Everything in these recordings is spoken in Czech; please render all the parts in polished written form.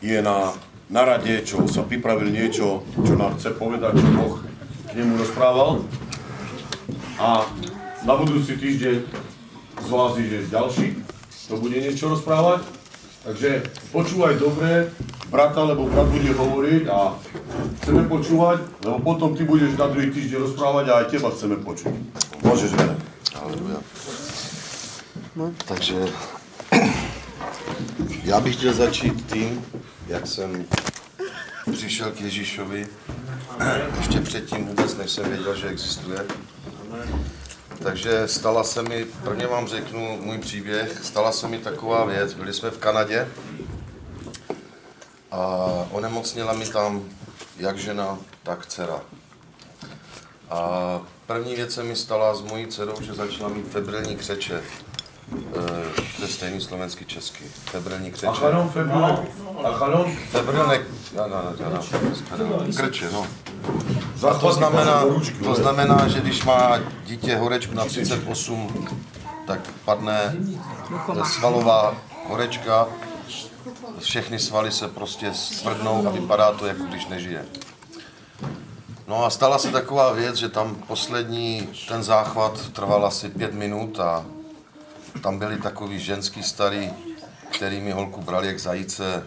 je na rade, čo sa pripravil niečo, čo nám chce povedať, čo Boh k nemu rozprával. A na budúci týždeň zvládzi, že ďalší to bude niečo rozprávať. Takže počúvaj dobre brata, lebo brat bude hovoriť a chceme počúvať, lebo potom ty budeš na druhý týždeň rozprávať a aj teba chceme počuť. Môžeš, Vene. Aleluja. Takže já bych chtěl začít tím, jak jsem přišel k Ježíšovi, ještě předtím vůbec, než jsem věděl, že existuje. Takže stala se mi, prvně vám řeknu můj příběh, stala se mi taková věc, byli jsme v Kanadě a onemocněla mi tam jak žena, tak dcera. A první věc se mi stala s mojí dcerou, že začala mít febrilní křeče. To je stejný slovenský český. Febrilní křeče. Acharon, Febrilné krče, no. A to znamená, že když má dítě horečku na 38, tak padne svalová horečka, všechny svaly se prostě stvrdnou a vypadá to, jako když nežije. No a stala se taková věc, že tam poslední, ten záchvat trval asi 5 minut a tam byli takový ženský starý, který mi holku brali jak zajíce,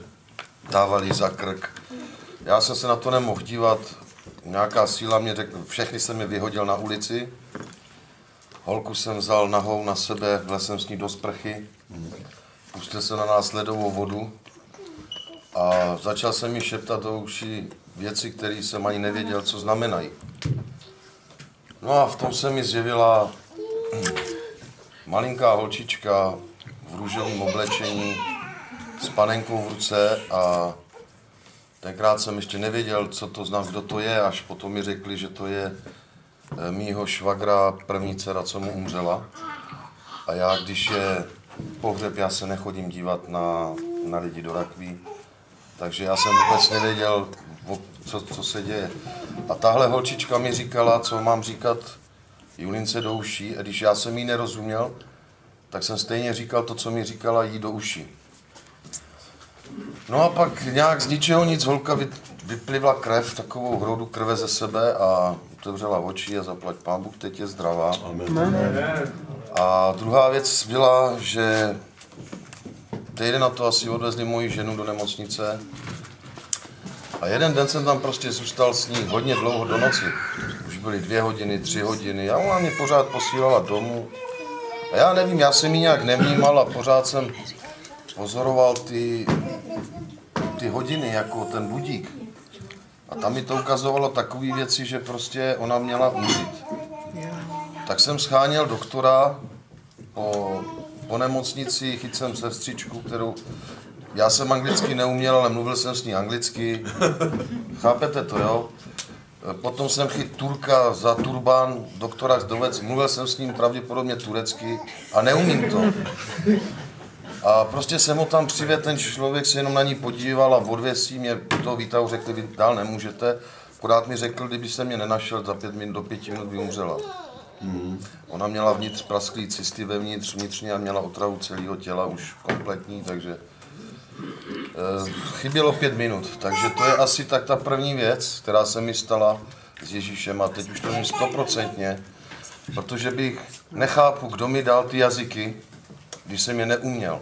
dávali za krk. Já jsem se na to nemohl dívat, nějaká síla mě řekla, všechny jsem je vyhodil na ulici. Holku jsem vzal nahou na sebe, vlez jsem s ní do sprchy, pustil jsem na nás ledovou vodu a začal jsem mi šeptat do uší věci, které jsem ani nevěděl, co znamenají. No a v tom se mi zjevila malinká holčička v růžovém oblečení s panenkou v ruce a tenkrát jsem ještě nevěděl, co to znamená, kdo to je, až potom mi řekli, že to je mýho švagra, první dcera, co mu umřela. A já, když je pohřeb, já se nechodím dívat na lidi do rakví, takže já jsem vůbec nevěděl, co se děje. A tahle holčička mi říkala, co mám říkat Julince do uší, a když já jsem jí nerozuměl, tak jsem stejně říkal to, co mi říkala jí do uší. No a pak nějak z ničeho nic holka vyplivla krev, takovou hroudu krve ze sebe a otevřela oči a zaplať Pán Bůh, teď je zdravá. Amen. A druhá věc byla, že týden na to asi odvezli moji ženu do nemocnice a jeden den jsem tam prostě zůstal s ní hodně dlouho do noci. Už byly 2 hodiny, 3 hodiny a ona mě pořád posílala domů. A já nevím, já jsem ji nějak nevnímal a pořád jsem pozoroval ty hodiny, jako ten budík. A tam mi to ukazovalo takové věci, že prostě ona měla umřít. Tak jsem scháněl doktora po nemocnici, chytil jsem sestřičku, kterou... Já jsem anglicky neuměl, ale mluvil jsem s ní anglicky. Chápete to, jo? Potom jsem chytil Turka za turbán, doktora Zdovec, mluvil jsem s ním pravděpodobně turecky a neumím to. A prostě jsem ho tam přivedl, ten člověk se jenom na ní podíval a odvěsí mě do toho výtahu, řekli, vy dál nemůžete. Akorát mi řekl, kdyby se mě nenašel, do 5 minut by umřela. Ona měla vnitř prasklý cysty vnitřně a měla otravu celého těla už kompletní, takže chybělo 5 minut. Takže to je asi tak ta první věc, která se mi stala s Ježíšem a teď už to vím 100%, protože bych nechápu, kdo mi dal ty jazyky, když jsem je neuměl.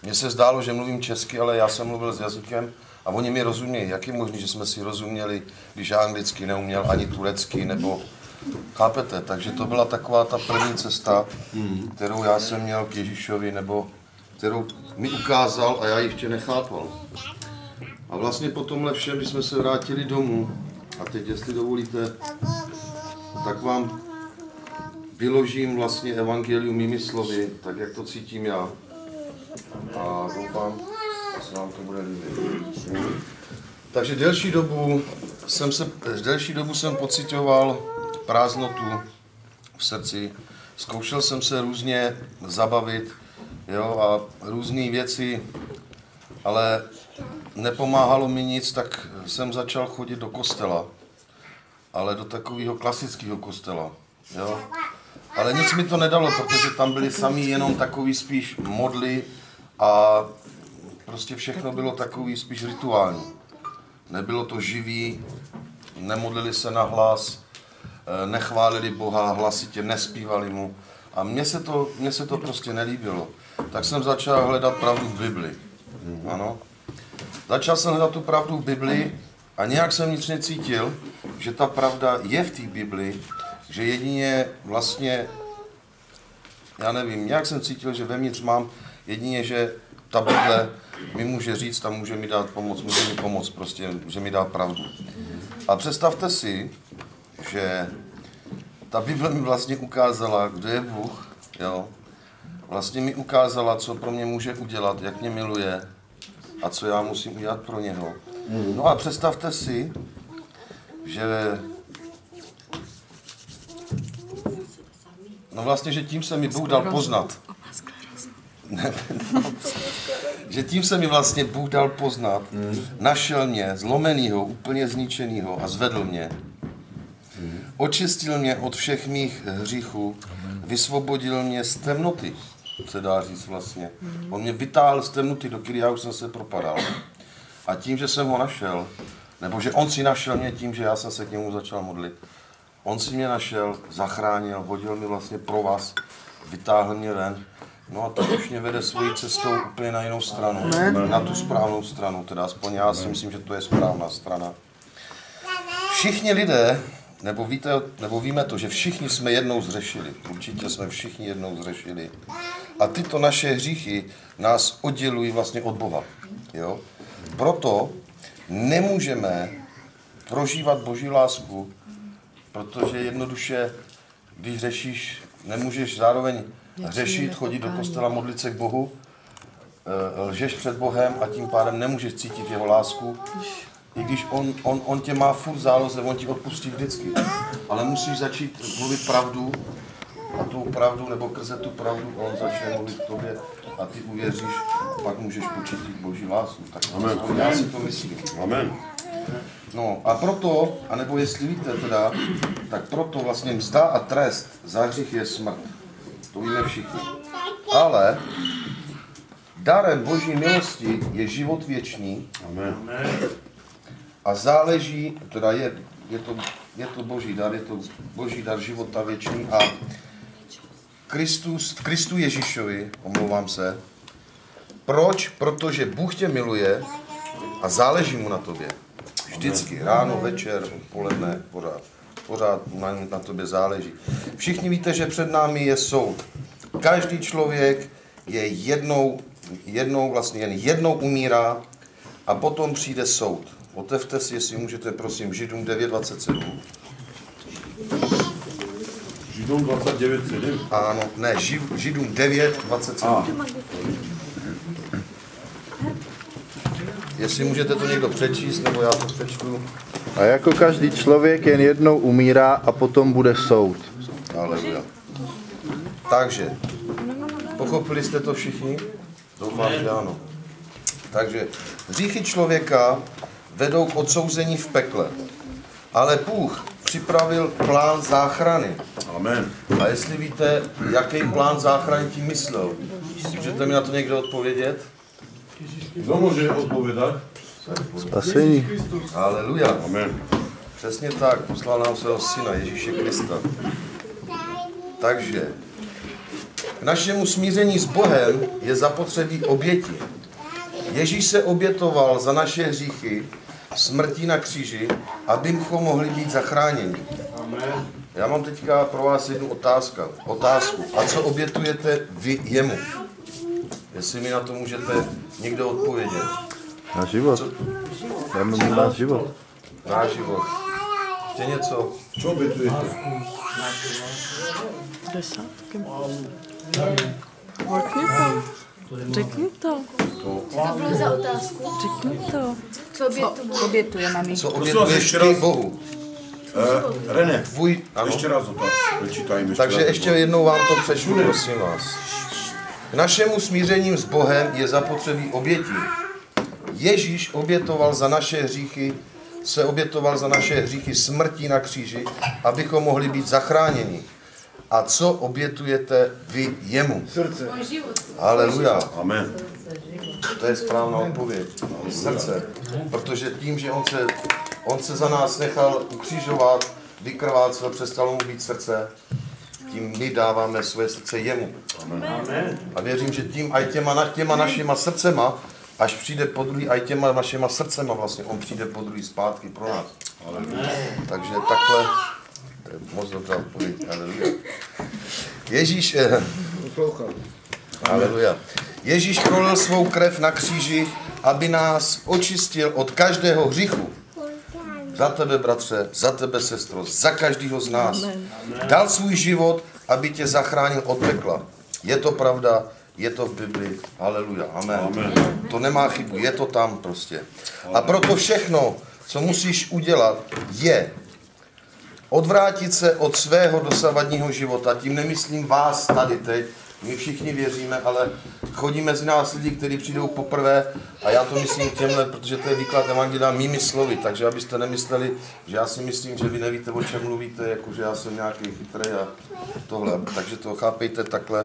Mně se zdálo, že mluvím česky, ale já jsem mluvil s jazykem a oni mi rozumějí. Jak je možné, že jsme si rozuměli, když já anglicky neuměl, ani turecky, nebo... Chápete? Takže to byla taková ta první cesta, kterou já jsem měl k Ježíšovi, nebo kterou mi ukázal a já ji ještě nechápal. A vlastně po tomhle všem, když jsme se vrátili domů, a teď, jestli dovolíte, tak vám vyložím vlastně evangelium mými slovy, tak jak to cítím já. A doufám, že se vám to bude líbit. Takže delší dobu jsem pocitoval prázdnotu v srdci. Zkoušel jsem se různě zabavit, jo, a různé věci, ale nepomáhalo mi nic, tak jsem začal chodit do kostela. Ale do takového klasického kostela, jo. Ale nic mi to nedalo, protože tam byli sami jenom takový spíš modly a prostě všechno bylo takový spíš rituální. Nebylo to živý, nemodlili se na hlas, nechválili Boha, hlasitě nespívali mu. A mně se to prostě nelíbilo. Tak jsem začal hledat pravdu v Bibli. Ano. Začal jsem hledat tu pravdu v Bibli a nějak jsem vnitřně cítil, že ta pravda je v té Bibli, že jedině vlastně, já nevím, nějak jsem cítil, že vevnitř mám jedině, že ta Bible mi může říct a může mi dát pomoc, může mi pomoct prostě, že mi dá pravdu. A představte si, že ta Bible mi vlastně ukázala, kdo je Bůh, jo. Vlastně mi ukázala, co pro mě může udělat, jak mě miluje a co já musím udělat pro něho. No a představte si, že no vlastně, že tím se mi Bůh dal poznat. Že tím se mi vlastně Bůh dal poznat, našel mě, zlomenýho, úplně zničenýho a zvedl mě. Očistil mě od všech mých hříchů, vysvobodil mě z temnoty, se dá říct vlastně. On mě vytáhl z temnoty, do které já už jsem se propadal. A tím, že jsem ho našel, nebo že on si našel mě tím, že já jsem se k němu začal modlit, on si mě našel, zachránil, hodil mi vlastně pro vás, vytáhl mě ven. No a teď už mě vede svojí cestou úplně na jinou stranu, na tu správnou stranu, teda aspoň já si myslím, že to je správná strana. Všichni lidé, nebo víme to, že všichni jsme jednou zřešili, určitě jsme všichni jednou zřešili. A tyto naše hříchy nás oddělují vlastně od Boha. Jo? Proto nemůžeme prožívat Boží lásku, protože jednoduše, když řešíš, nemůžeš zároveň řešit, chodit do kostela, modlit se k Bohu, lžeš před Bohem a tím pádem nemůžeš cítit jeho lásku. I když on tě má furt záloze, on ti odpustí vždycky. Ale musíš začít mluvit pravdu a tu pravdu, nebo krze tu pravdu, on začne mluvit k tobě a ty uvěříš a pak můžeš pocítit Boží lásku. Tak já si to myslím. Amen. No a proto, anebo jestli víte teda, tak proto vlastně mzda a trest za hřích je smrt. To víme všichni. Ale darem Boží milosti je život věčný. Amen. A záleží, teda je to Boží dar, je to Boží dar života věčný a v Kristu Ježíšovi, omlouvám se. Proč? Protože Bůh tě miluje a záleží mu na tobě. Vždycky, ráno, večer, odpoledne, pořád na tobě záleží. Všichni víte, že před námi je soud. Každý člověk je jednou vlastně jen jednou umírá a potom přijde soud. Otevřte si, jestli můžete, prosím, Židům 9:27. Židům 29:7? Ano, ne, Židům 9:27. Jestli můžete to někdo přečíst, nebo já to přečtu. A jako každý člověk jen jednou umírá a potom bude soud. Aleluja. Takže, pochopili jste to všichni? Doufám, že ano. Takže, hříchy člověka vedou k odsouzení v pekle. Ale Bůh připravil plán záchrany. Amen. A jestli víte, jaký plán záchrany tím myslel, můžete mi na to někdo odpovědět? Kdo může odpovědat? Spasení. Aleluja. Amen. Přesně tak, poslal nám svého syna Ježíše Krista. Takže k našemu smíření s Bohem je zapotřebí oběti. Ježíš se obětoval za naše hříchy smrtí na kříži, abychom mohli být zachráněni. Amen. Já mám teďka pro vás jednu otázku. A co obětujete vy jemu? Jestli mi na to můžete někdo odpovědět. Na život. Jdeme mu dát život. Na život. Ještě něco? Co obětujete? Desátky. Řekni to. Co to bylo za otázku? Řekni to. Co obětuje, mami? Co obětuješ ty Bohu? René, Ano. ještě raz to vyčítajme. Takže ještě jednou vám to přečtu, prosím vás. K našemu smířením s Bohem je zapotřebí obětí. Ježíš obětoval za naše hříchy smrtí na kříži, abychom mohli být zachráněni. A co obětujete vy jemu? Srdce. Aleluja. Amen. To je správná odpověď. Srdce. Protože tím, že on se za nás nechal ukřižovat, vykrvácel, přestalo mu být srdce, tím my dáváme svoje srdce jemu. A věřím, že tím aj těma našima srdcema, až přijde po druhý, aj těma našima srdcema vlastně, on přijde po druhý zpátky pro nás. Takže takhle, to je moc dobrá odpověď. Ježíš, Haleluja. Ježíš prolil svou krev na kříži, aby nás očistil od každého hříchu. Za tebe, bratře, za tebe, sestro, za každého z nás. Dal svůj život, aby tě zachránil od pekla. Je to pravda, je to v Biblii. Haleluja. Amen. To nemá chybu, je to tam prostě. A proto všechno, co musíš udělat, je odvrátit se od svého dosavadního života. Tím nemyslím vás tady teď. My všichni věříme, ale chodí mezi nás lidi, kteří přijdou poprvé a já to myslím těmhle, protože to je výklad evangelia mými slovy, takže abyste nemysleli, že já si myslím, že vy nevíte, o čem mluvíte, jako že já jsem nějaký chytrý a tohle. Takže to chápejte takhle.